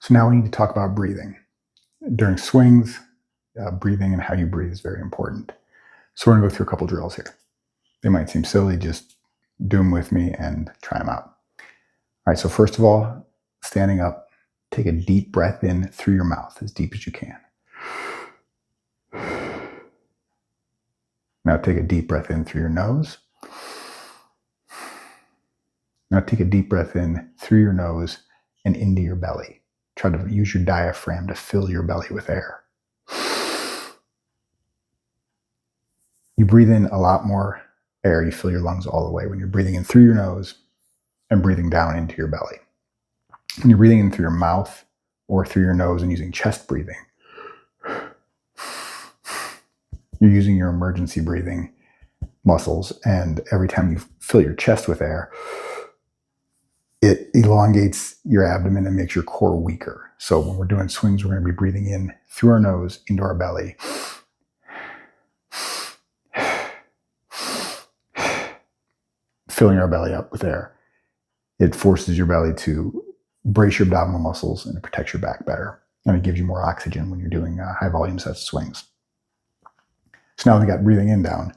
So now we need to talk about breathing. During swings, breathing and how you breathe is very important. So we're going to go through a couple drills here. They might seem silly, just do them with me and try them out. All right, so first of all, standing up, take a deep breath in through your mouth, as deep as you can. Now take a deep breath in through your nose. Now take a deep breath in through your nose and into your belly. Try to use your diaphragm to fill your belly with air. You breathe in a lot more air. You fill your lungs all the way when you're breathing in through your nose and breathing down into your belly. When you're breathing in through your mouth or through your nose and using chest breathing, you're using your emergency breathing muscles, and every time you fill your chest with air, it elongates your abdomen and makes your core weaker. So when we're doing swings, we're going to be breathing in through our nose into our belly. Filling our belly up with air. It forces your belly to brace your abdominal muscles and it protects your back better. And it gives you more oxygen when you're doing high volume sets of swings. So now we got breathing in down.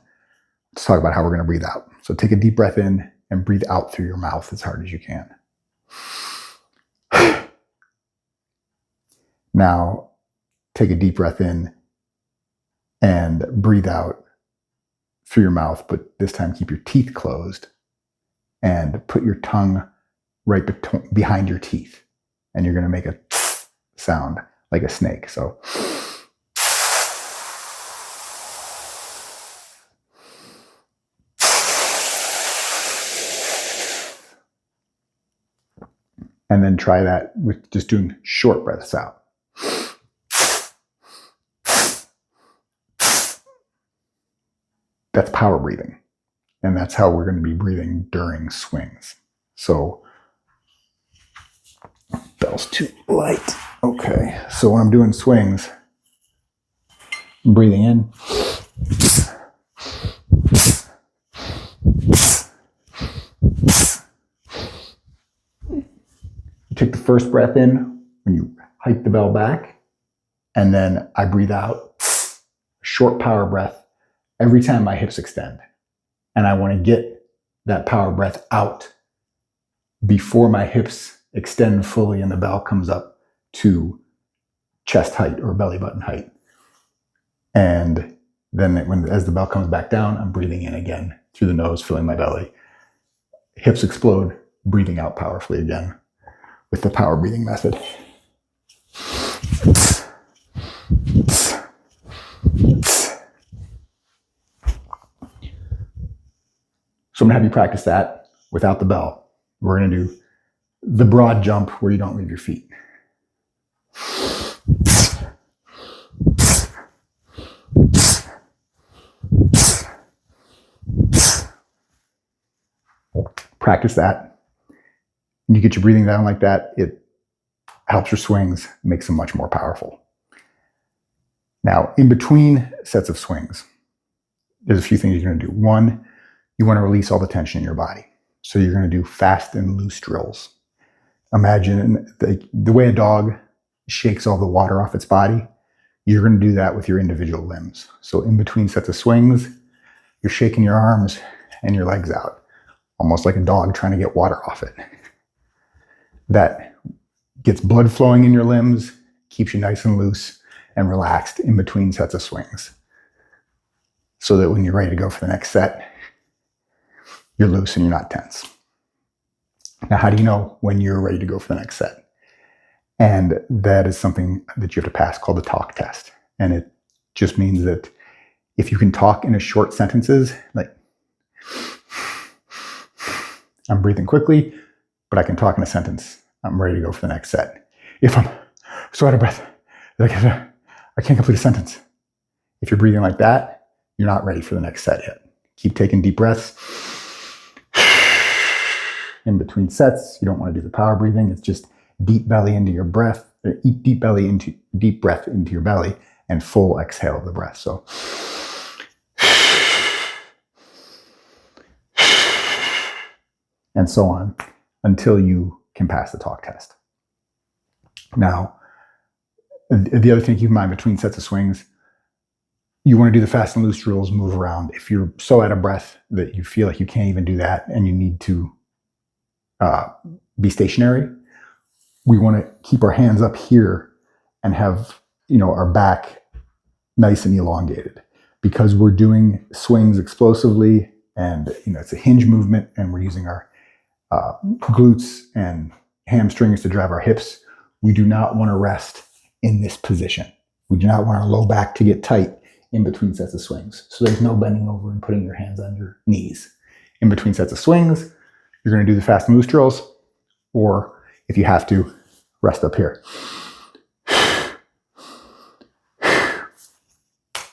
Let's talk about how we're going to breathe out. So take a deep breath in and breathe out through your mouth as hard as you can. Now take a deep breath in and breathe out through your mouth, but this time keep your teeth closed and put your tongue right behind your teeth. And you're going to make a sound like a snake. So and then try that with just doing short breaths out. That's power breathing. And that's how we're going to be breathing during swings. So, bell's too light. Okay, so when I'm doing swings, I'm breathing in. You take the first breath in when you hike the bell back, and then I breathe out, a short power breath every time my hips extend. And I want to get that power breath out before my hips extend fully and the bell comes up to chest height or belly button height. And then as the bell comes back down, I'm breathing in again through the nose, filling my belly. Hips explode, breathing out powerfully again with the power breathing method. So I'm going to have you practice that without the bell. We're going to do the broad jump where you don't leave your feet. Practice that. When you get your breathing down like that, it helps your swings, makes them much more powerful. Now, in between sets of swings, there's a few things you're going to do. One, you want to release all the tension in your body. So you're going to do fast and loose drills. Imagine the way a dog shakes all the water off its body. You're going to do that with your individual limbs. So in between sets of swings, you're shaking your arms and your legs out, almost like a dog trying to get water off it. That gets blood flowing in your limbs, keeps you nice and loose and relaxed in between sets of swings. So that when you're ready to go for the next set, you're loose and you're not tense. Now, how do you know when you're ready to go for the next set? And that is something that you have to pass called the talk test. And it just means that if you can talk in a short sentences, like, I'm breathing quickly, but I can talk in a sentence, I'm ready to go for the next set. If I'm so out of breath, I can't complete a sentence. If you're breathing like that, you're not ready for the next set yet. Keep taking deep breaths. In between sets, you don't want to do the power breathing. It's just deep belly into your breath, deep breath into your belly, and full exhale of the breath. So, and so on until you can pass the talk test. Now, the other thing to keep in mind between sets of swings, you want to do the fast and loose drills, move around. If you're so out of breath that you feel like you can't even do that and you need to be stationary, we want to keep our hands up here and have, our back nice and elongated, because we're doing swings explosively, and it's a hinge movement, and we're using our glutes and hamstrings to drive our hips. We do not want to rest in this position. We do not want our low back to get tight in between sets of swings. So there's no bending over and putting your hands on your knees. In between sets of swings, you're going to do the fast and loose drills, or if you have to, rest up here.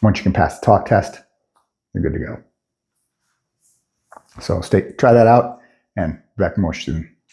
Once you can pass the talk test, you're good to go. So try that out, and back more soon.